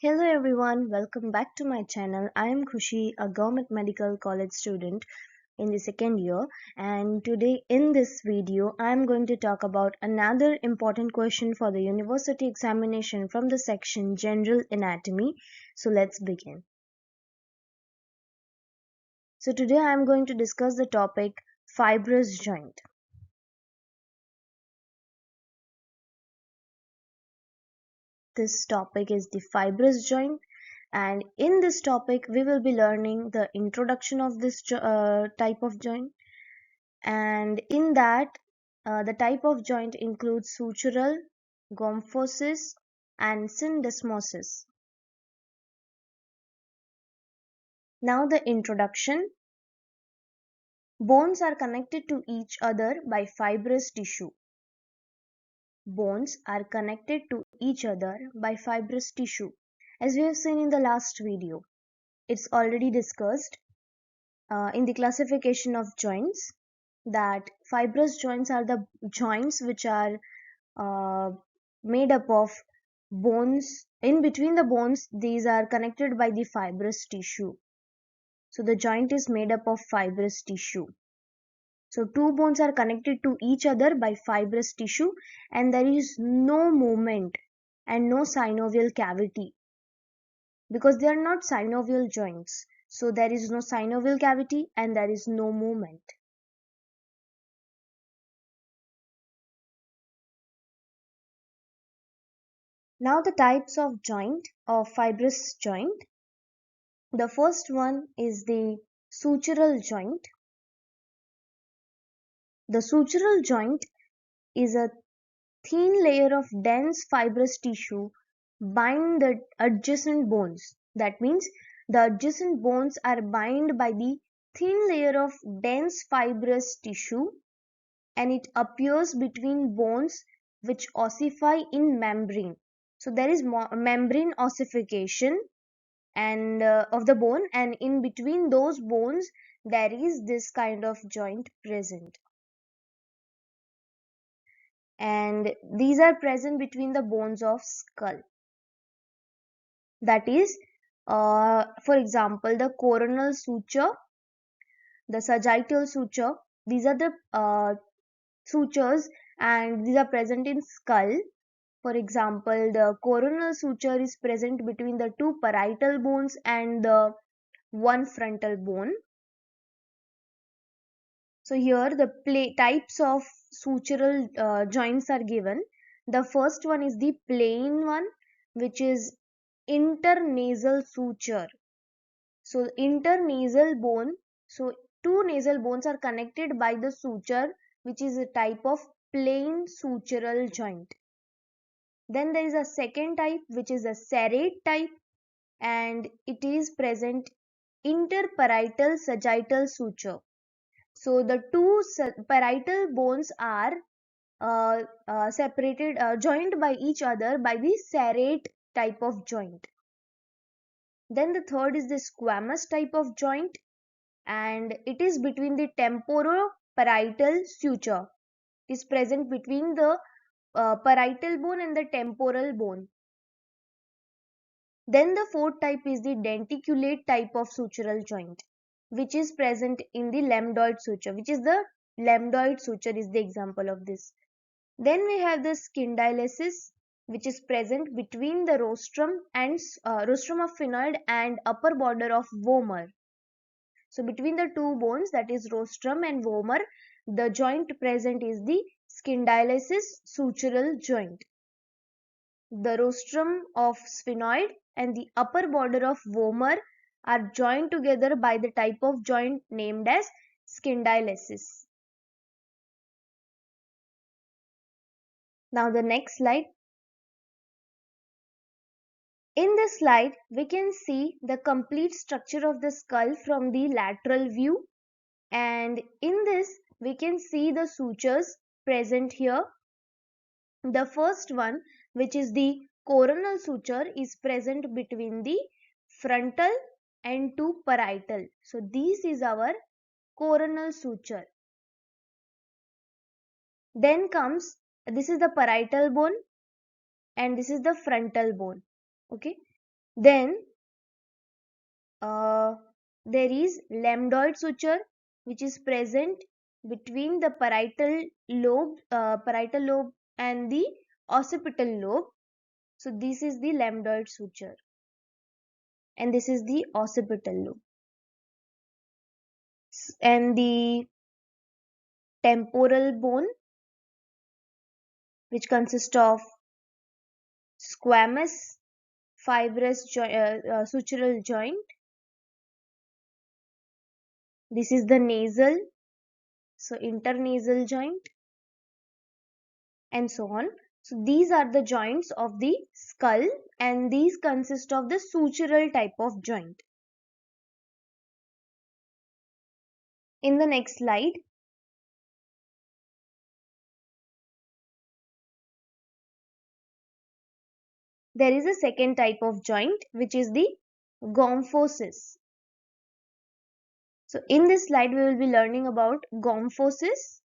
Hello everyone, welcome back to my channel. I am Khushi, a government medical college student in the second year, and today in this video I am going to talk about another important question for the university examination from the section General Anatomy. So let's begin. So today I am going to discuss the topic fibrous joint. This topic is the fibrous joint, and in this topic we will be learning the introduction of this type of joint, and in that the type of joint includes sutural, gomphosis, and syndesmosis. Now the introduction. Bones are connected to each other by fibrous tissue. Bones are connected to each other by fibrous tissue. As we have seen in the last video, it's already discussed in the classification of joints that fibrous joints are the joints which are uh, made up of bones. In between the bones, these are connected by the fibrous tissue. So the joint is made up of fibrous tissue. So two bones are connected to each other by fibrous tissue, and there is no movement and no synovial cavity because they are not synovial joints. So there is no synovial cavity and there is no movement. Now the types of joint or fibrous joint. The first one is the sutural joint. The sutural joint is a thin layer of dense fibrous tissue bind the adjacent bones. That means the adjacent bones are bound by the thin layer of dense fibrous tissue, and it appears between bones which ossify in membrane. So there is membrane ossification and of the bone, and in between those bones there is this kind of joint present, and these are present between the bones of skull. That is, for example, the coronal suture, the sagittal suture. These are the sutures, and these are present in skull. For example, the coronal suture is present between the two parietal bones and the one frontal bone. So here the types of sutural joints are given. The first one is the plain one, which is internasal suture. So internasal bone, so two nasal bones are connected by the suture, which is a type of plain sutural joint. Then there is a second type, which is a serrate type, and it is present interparietal sagittal suture. So the two parietal bones are separated, joined by each other by the serrate type of joint. Then the third is the squamous type of joint, and it is between the temporoparietal suture. It is present between the parietal bone and the temporal bone. Then the fourth type is the denticulate type of sutural joint, which is present in the lambdoid suture, which is the lambdoid suture is the example of this. Then we have the scintillasis, which is present between the rostrum and rostrum of phenoid and upper border of vomer. So between the two bones, that is rostrum and vomer, the joint present is the scintillasis sutural joint. The rostrum of sphenoid and the upper border of vomer are joined together by the type of joint named as scintillasis. Now the next slide. In this slide, we can see the complete structure of the skull from the lateral view, and in this we can see the sutures present here. The first one, which is the coronal suture, is present between the frontal and two parietal. So this is our coronal suture. Then comes, this is the parietal bone and this is the frontal bone. Okay. Then uh, there is lambdoid suture, which is present between the parietal lobe and the occipital lobe. So this is the lambdoid suture, and this is the occipital lobe. And the temporal bone, which consists of squamous fibrous sutural joint. This is the nasal, so internasal joint, and so on. So these are the joints of the skull, and these consist of the sutural type of joint. In the next slide, there is a second type of joint, which is the gomphosis. So in this slide, we will be learning about gomphosis,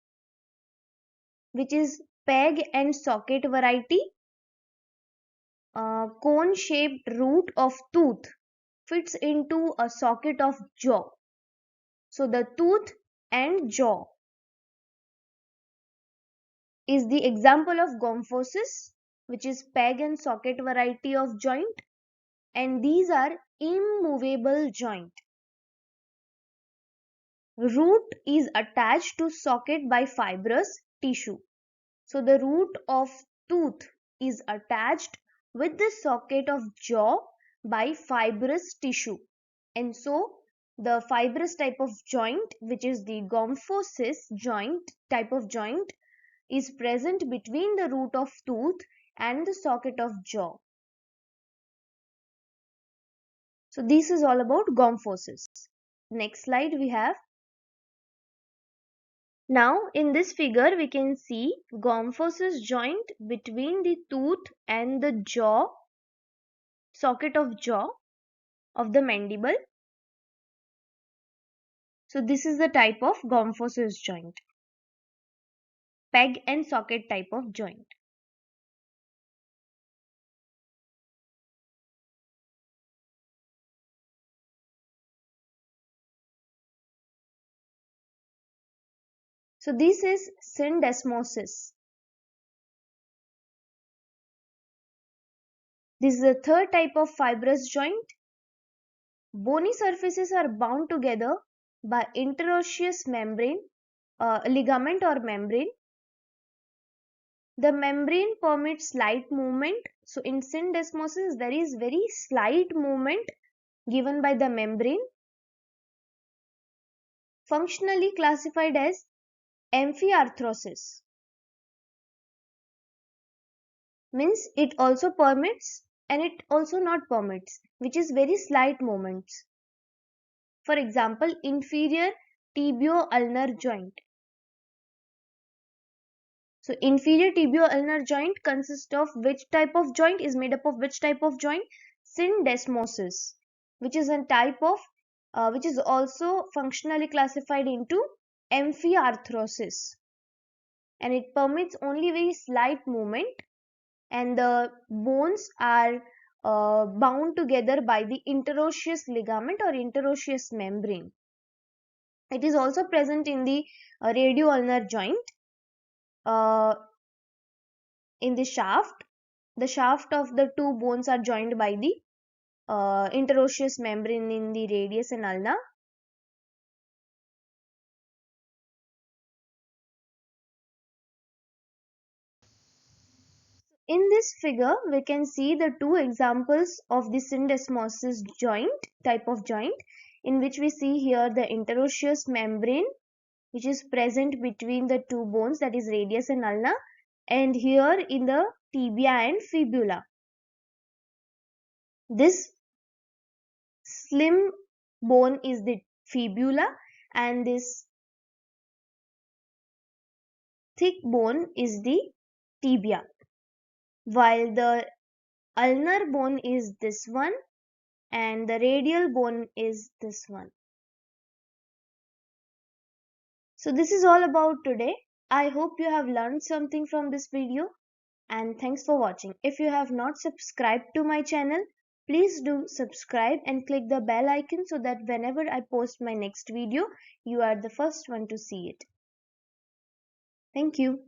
which is peg and socket variety. Cone shaped root of tooth fits into a socket of jaw. So the tooth and jaw is the example of gomphosis, which is peg and socket variety of joint, and these are immovable joint. Root is attached to socket by fibrous tissue. So the root of tooth is attached with the socket of jaw by fibrous tissue, and so the fibrous type of joint, which is the gomphosis joint type of joint, is present between the root of tooth and the socket of jaw. So this is all about gomphosis. Next slide we have. Now in this figure we can see gomphosis joint between the tooth and the jaw, socket of jaw of the mandible. So this is the type of gomphosis joint, peg and socket type of joint. So this is syndesmosis. This is the third type of fibrous joint. Bony surfaces are bound together by interosseous membrane, ligament or membrane. The membrane permits slight movement. So in syndesmosis, there is very slight movement given by the membrane. Functionally classified as amphiarthrosis. Means it also permits and it also not permits, which is very slight movements. For example, inferior tibio-ulnar joint. So inferior tibio-ulnar joint consists of which type of joint, is made up of which type of joint? Syndesmosis, which is a type of which is also functionally classified into amphiarthrosis, and it permits only very slight movement, and the bones are bound together by the interosseous ligament or interosseous membrane. It is also present in the radio-ulnar joint. In the shaft of the two bones are joined by the interosseous membrane in the radius and ulna. In this figure, we can see the two examples of the syndesmosis joint, type of joint, in which we see here the interosseous membrane, which is present between the two bones, that is radius and ulna, and here in the tibia and fibula. This slim bone is the fibula, and this thick bone is the tibia, while the ulnar bone is this one and the radial bone is this one. So this is all about today. I hope you have learned something from this video, and thanks for watching. If you have not subscribed to my channel, Please do subscribe and click the bell icon so that whenever I post my next video, you are the first one to see it. Thank you.